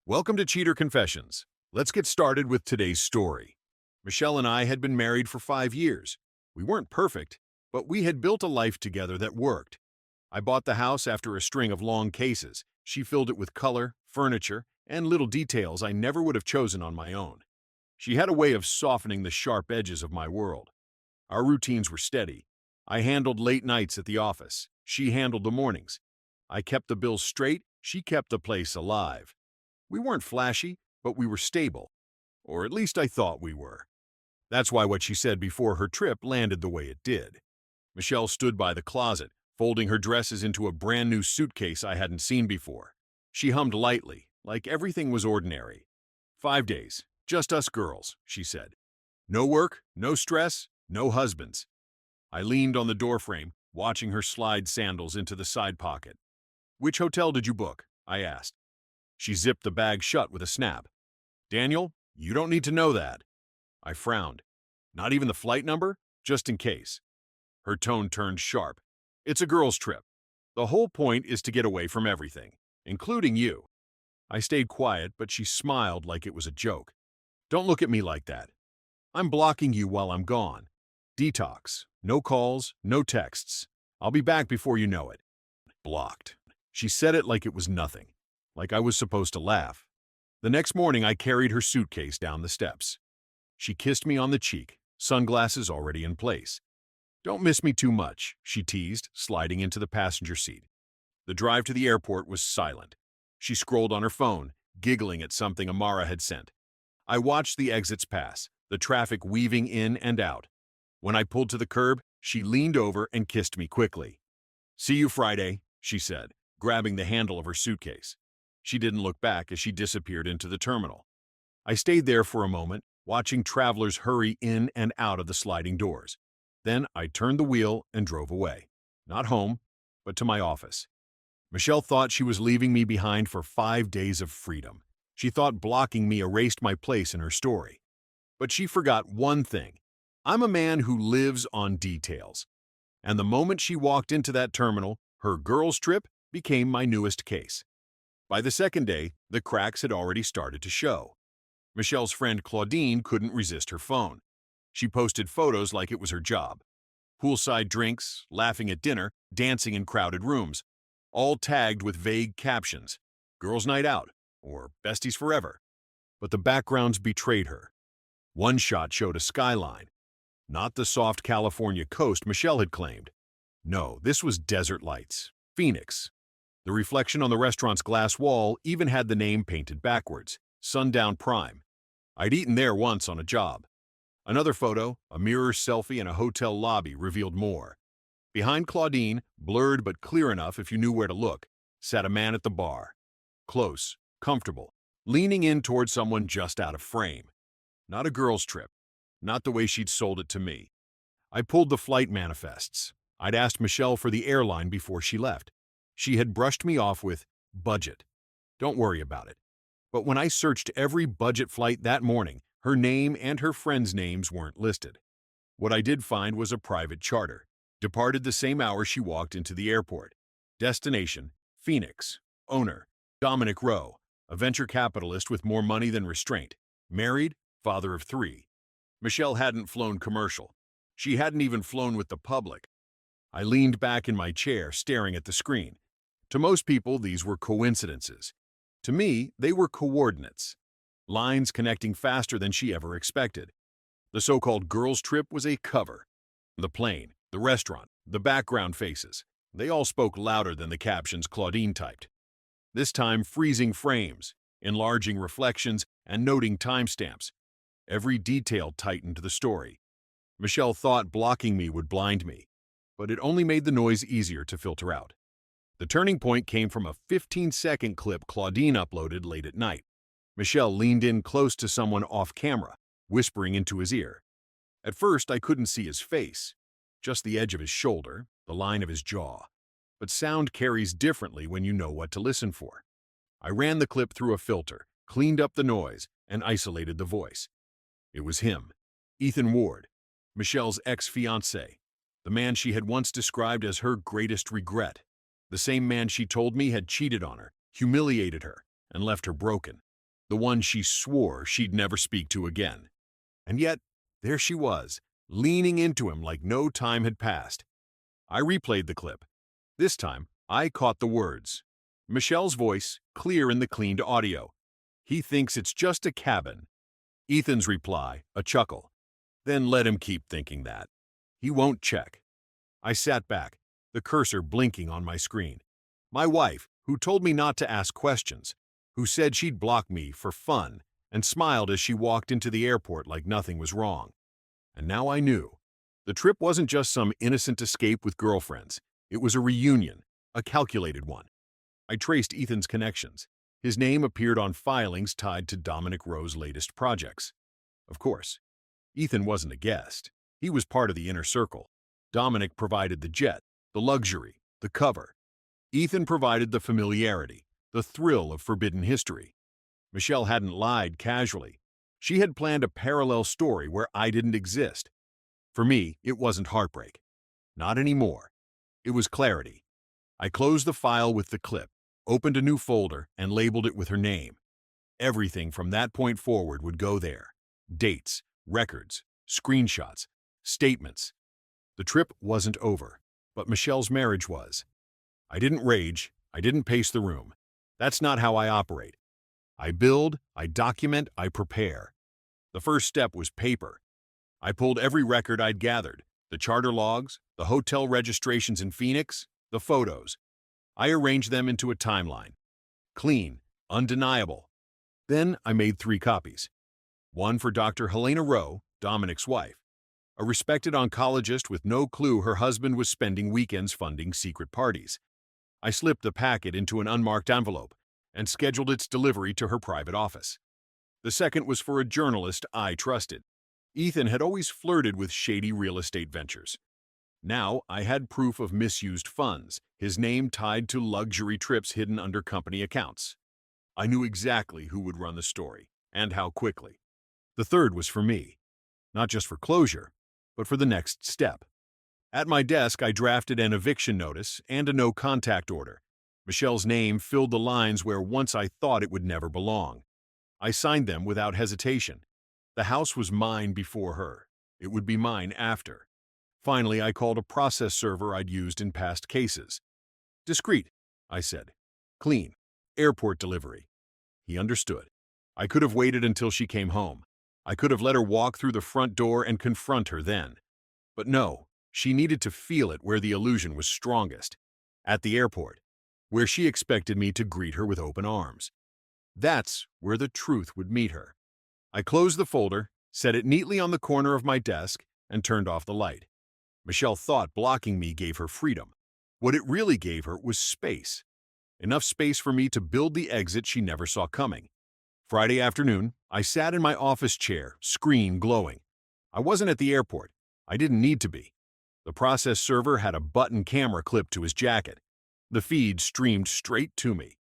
Welcome to Cheater Confessions. Let's get started with today's story. Michelle and I had been married for 5 years. We weren't perfect, but we had built a life together that worked. I bought the house after a string of long cases. She filled it with color, furniture, and little details I never would have chosen on my own. She had a way of softening the sharp edges of my world. Our routines were steady. I handled late nights at the office. She handled the mornings. I kept the bills straight. She kept the place alive. We weren't flashy, but we were stable. Or at least I thought we were. That's why what she said before her trip landed the way it did. Michelle stood by the closet, folding her dresses into a brand new suitcase I hadn't seen before. She hummed lightly, like everything was ordinary. 5 days, just us girls, she said. No work, no stress, no husbands. I leaned on the doorframe, watching her slide sandals into the side pocket. Which hotel did you book? I asked. She zipped the bag shut with a snap. Daniel, you don't need to know that. I frowned. Not even the flight number? Just in case. Her tone turned sharp. It's a girls' trip. The whole point is to get away from everything, including you. I stayed quiet, but she smiled like it was a joke. Don't look at me like that. I'm blocking you while I'm gone. Detox. No calls, no texts. I'll be back before you know it. Blocked. She said it like it was nothing, like I was supposed to laugh. The next morning, I carried her suitcase down the steps. She kissed me on the cheek, sunglasses already in place. Don't miss me too much, she teased, sliding into the passenger seat. The drive to the airport was silent. She scrolled on her phone, giggling at something Amara had sent. I watched the exits pass, the traffic weaving in and out. When I pulled to the curb, she leaned over and kissed me quickly. See you Friday, she said, grabbing the handle of her suitcase. She didn't look back as she disappeared into the terminal. I stayed there for a moment, watching travelers hurry in and out of the sliding doors. Then I turned the wheel and drove away. Not home, but to my office. Michelle thought she was leaving me behind for 5 days of freedom. She thought blocking me erased my place in her story. But she forgot one thing. I'm a man who lives on details. And the moment she walked into that terminal, her girls' trip became my newest case. By the second day, the cracks had already started to show. Michelle's friend Claudine couldn't resist her phone. She posted photos like it was her job. Poolside drinks, laughing at dinner, dancing in crowded rooms, all tagged with vague captions, "Girls' Night Out," or "Besties Forever." But the backgrounds betrayed her. One shot showed a skyline, not the soft California coast Michelle had claimed. No, this was desert lights, Phoenix. The reflection on the restaurant's glass wall even had the name painted backwards, Sundown Prime. I'd eaten there once on a job. Another photo, a mirror selfie in a hotel lobby, revealed more. Behind Claudine, blurred but clear enough if you knew where to look, sat a man at the bar. Close, comfortable, leaning in toward someone just out of frame. Not a girl's trip. Not the way she'd sold it to me. I pulled the flight manifests. I'd asked Michelle for the airline before she left. She had brushed me off with budget. Don't worry about it. But when I searched every budget flight that morning, her name and her friends' names weren't listed. What I did find was a private charter. Departed the same hour she walked into the airport. Destination, Phoenix. Owner, Dominic Rowe, a venture capitalist with more money than restraint. Married, father of 3. Michelle hadn't flown commercial. She hadn't even flown with the public. I leaned back in my chair, staring at the screen. To most people, these were coincidences. To me, they were coordinates. Lines connecting faster than she ever expected. The so-called girls' trip was a cover. The plane, the restaurant, the background faces, they all spoke louder than the captions Claudine typed. This time, freezing frames, enlarging reflections, and noting timestamps. Every detail tightened the story. Michelle thought blocking me would blind me, but it only made the noise easier to filter out. The turning point came from a 15-second clip Claudine uploaded late at night. Michelle leaned in close to someone off camera, whispering into his ear. At first, I couldn't see his face, just the edge of his shoulder, the line of his jaw. But sound carries differently when you know what to listen for. I ran the clip through a filter, cleaned up the noise, and isolated the voice. It was him, Ethan Ward, Michelle's ex-fiancé, the man she had once described as her greatest regret, the same man she told me had cheated on her, humiliated her, and left her broken. the one she swore she'd never speak to again. And yet, there she was, leaning into him like no time had passed. I replayed the clip. This time, I caught the words. Michelle's voice, clear in the cleaned audio. "He thinks it's just a cabin." Ethan's reply, a chuckle. "Then let him keep thinking that. He won't check." I sat back, the cursor blinking on my screen. My wife, who told me not to ask questions, who said she'd block me for fun, and smiled as she walked into the airport like nothing was wrong. And now I knew. The trip wasn't just some innocent escape with girlfriends. It was a reunion, a calculated one. I traced Ethan's connections. His name appeared on filings tied to Dominic Rowe's latest projects. Of course, Ethan wasn't a guest. He was part of the inner circle. Dominic provided the jet, the luxury, the cover. Ethan provided the familiarity, the thrill of forbidden history. Michelle hadn't lied casually. She had planned a parallel story where I didn't exist. For me, it wasn't heartbreak. Not anymore. It was clarity. I closed the file with the clip, opened a new folder, and labeled it with her name. Everything from that point forward would go there. Dates, records, screenshots, statements. The trip wasn't over, but Michelle's marriage was. I didn't rage. I didn't pace the room. That's not how I operate. I build, I document, I prepare. The first step was paper. I pulled every record I'd gathered, the charter logs, the hotel registrations in Phoenix, the photos. I arranged them into a timeline. Clean, undeniable. Then I made 3 copies. One for Dr. Helena Rowe, Dominic's wife, a respected oncologist with no clue her husband was spending weekends funding secret parties. I slipped the packet into an unmarked envelope and scheduled its delivery to her private office. The second was for a journalist I trusted. Ethan had always flirted with shady real estate ventures. Now I had proof of misused funds, his name tied to luxury trips hidden under company accounts. I knew exactly who would run the story, and how quickly. The third was for me, not just for closure, but for the next step. At my desk, I drafted an eviction notice and a no-contact order. Michelle's name filled the lines where once I thought it would never belong. I signed them without hesitation. The house was mine before her. It would be mine after. Finally, I called a process server I'd used in past cases. "Discreet," I said. "Clean. Airport delivery." He understood. I could have waited until she came home. I could have let her walk through the front door and confront her then. But no, she needed to feel it where the illusion was strongest. At the airport, where she expected me to greet her with open arms. That's where the truth would meet her. I closed the folder, set it neatly on the corner of my desk, and turned off the light. Michelle thought blocking me gave her freedom. What it really gave her was space. Enough space for me to build the exit she never saw coming. Friday afternoon, I sat in my office chair, screen glowing. I wasn't at the airport. I didn't need to be. The process server had a button camera clipped to his jacket. The feed streamed straight to me.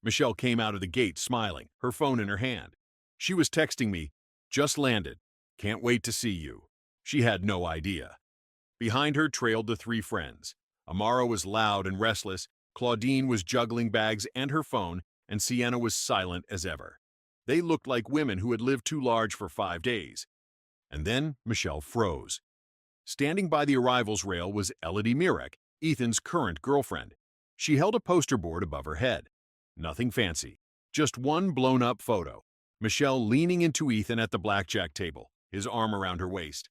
Michelle came out of the gate smiling, her phone in her hand. She was texting me, "Just landed. Can't wait to see you." She had no idea. Behind her trailed the 3 friends. Amara was loud and restless, Claudine was juggling bags and her phone, and Sienna was silent as ever. They looked like women who had lived too large for 5 days. And then Michelle froze. Standing by the arrivals rail was Elodie Mirek, Ethan's current girlfriend. She held a poster board above her head. Nothing fancy, just one blown-up photo. Michelle leaning into Ethan at the blackjack table, his arm around her waist.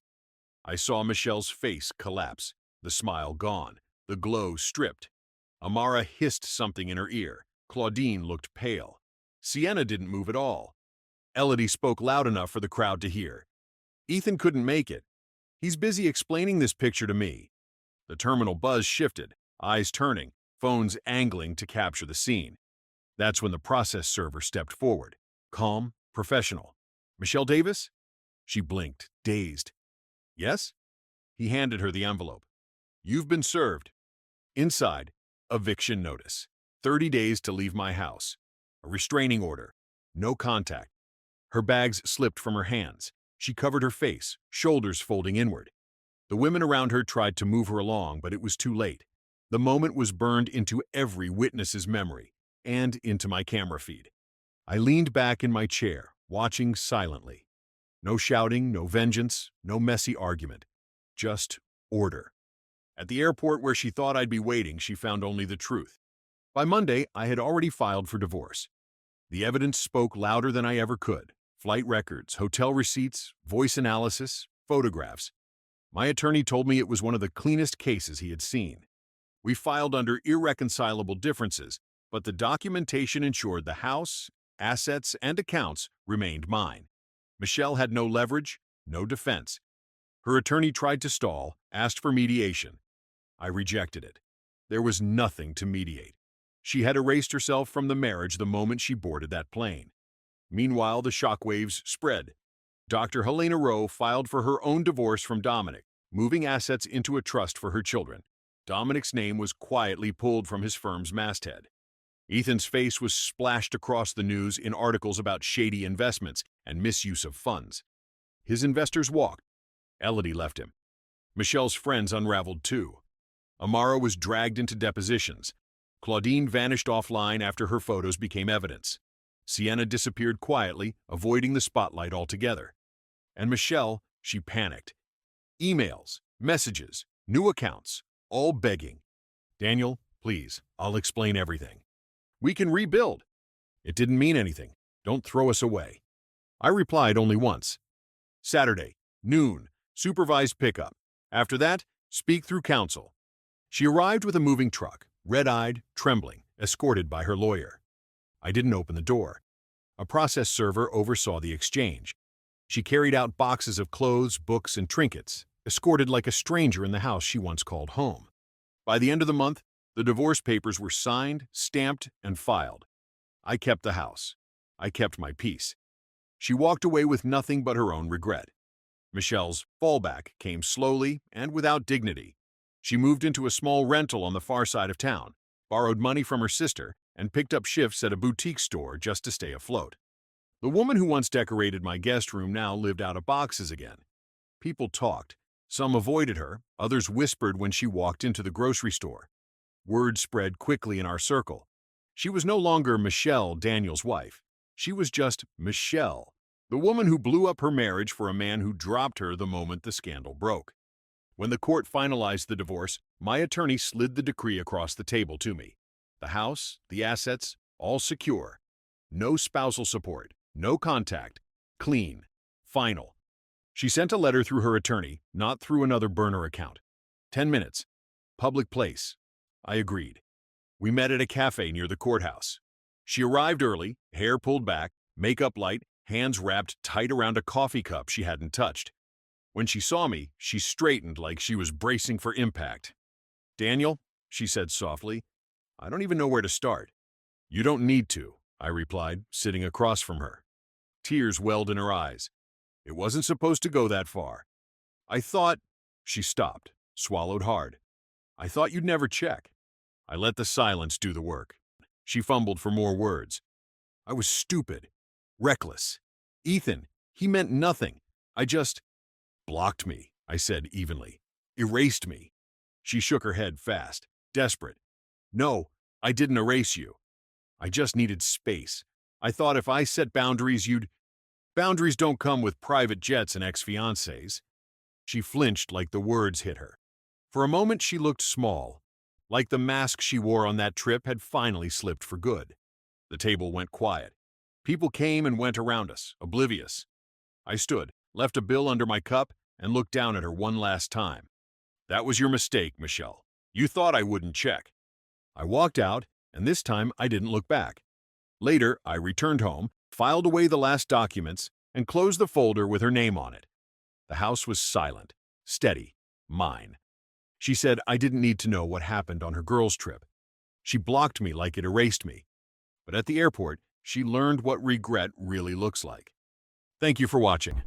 I saw Michelle's face collapse, the smile gone, the glow stripped. Amara hissed something in her ear. Claudine looked pale. Sienna didn't move at all. Elodie spoke loud enough for the crowd to hear. "Ethan couldn't make it. He's busy explaining this picture to me." The terminal buzz shifted, eyes turning, phones angling to capture the scene. That's when the process server stepped forward. Calm, professional. "Michelle Davis?" She blinked, dazed. "Yes?" He handed her the envelope. "You've been served." Inside, eviction notice. 30 days to leave my house. A restraining order. No contact. Her bags slipped from her hands. She covered her face, shoulders folding inward. The women around her tried to move her along, but it was too late. The moment was burned into every witness's memory and into my camera feed. I leaned back in my chair, watching silently. No shouting, no vengeance, no messy argument. Just order. At the airport where she thought I'd be waiting, she found only the truth. By Monday, I had already filed for divorce. The evidence spoke louder than I ever could. Flight records, hotel receipts, voice analysis, photographs. My attorney told me it was one of the cleanest cases he had seen. We filed under irreconcilable differences, but the documentation ensured the house, assets, and accounts remained mine. Michelle had no leverage, no defense. Her attorney tried to stall, asked for mediation. I rejected it. There was nothing to mediate. She had erased herself from the marriage the moment she boarded that plane. Meanwhile, the shockwaves spread. Dr. Helena Rowe filed for her own divorce from Dominic, moving assets into a trust for her children. Dominic's name was quietly pulled from his firm's masthead. Ethan's face was splashed across the news in articles about shady investments and misuse of funds. His investors walked. Elodie left him. Michelle's friends unraveled too. Amara was dragged into depositions. Claudine vanished offline after her photos became evidence. Sienna disappeared quietly, avoiding the spotlight altogether. And Michelle, she panicked. Emails, messages, new accounts, all begging. Daniel, please, I'll explain everything. We can rebuild. It didn't mean anything. Don't throw us away. I replied only once. Saturday, noon, supervised pickup. After that, speak through counsel. She arrived with a moving truck, red-eyed, trembling, escorted by her lawyer. I didn't open the door. A process server oversaw the exchange. She carried out boxes of clothes, books, and trinkets, escorted like a stranger in the house she once called home. By the end of the month, the divorce papers were signed, stamped, and filed. I kept the house. I kept my peace. She walked away with nothing but her own regret. Michelle's fallback came slowly and without dignity. She moved into a small rental on the far side of town, borrowed money from her sister, and picked up shifts at a boutique store just to stay afloat. The woman who once decorated my guest room now lived out of boxes again. People talked. Some avoided her, others whispered when she walked into the grocery store. Word spread quickly in our circle. She was no longer Michelle, Daniel's wife. She was just Michelle, the woman who blew up her marriage for a man who dropped her the moment the scandal broke. When the court finalized the divorce, my attorney slid the decree across the table to me. The house, the assets, all secure. No spousal support, no contact, clean, final. She sent a letter through her attorney, not through another burner account. 10 minutes. Public place. I agreed. We met at a cafe near the courthouse. She arrived early, hair pulled back, makeup light, hands wrapped tight around a coffee cup she hadn't touched. When she saw me, she straightened like she was bracing for impact. Daniel, she said softly, I don't even know where to start. You don't need to, I replied, sitting across from her. Tears welled in her eyes. It wasn't supposed to go that far. I thought... She stopped, swallowed hard. I thought you'd never check. I let the silence do the work. She fumbled for more words. I was stupid. Reckless. Ethan, he meant nothing. I just... Blocked me, I said evenly. Erased me. She shook her head fast, desperate. No, I didn't erase you. I just needed space. I thought if I set boundaries, you'd... Boundaries don't come with private jets and ex-fiancés. She flinched like the words hit her. For a moment she looked small, like the mask she wore on that trip had finally slipped for good. The table went quiet. People came and went around us, oblivious. I stood, left a bill under my cup, and looked down at her one last time. That was your mistake, Michelle. You thought I wouldn't check. I walked out, and this time I didn't look back. Later, I returned home, filed away the last documents, and closed the folder with her name on it. The house was silent, steady, mine. She said I didn't need to know what happened on her girls' trip. She blocked me like it erased me. But at the airport, she learned what regret really looks like. Thank you for watching.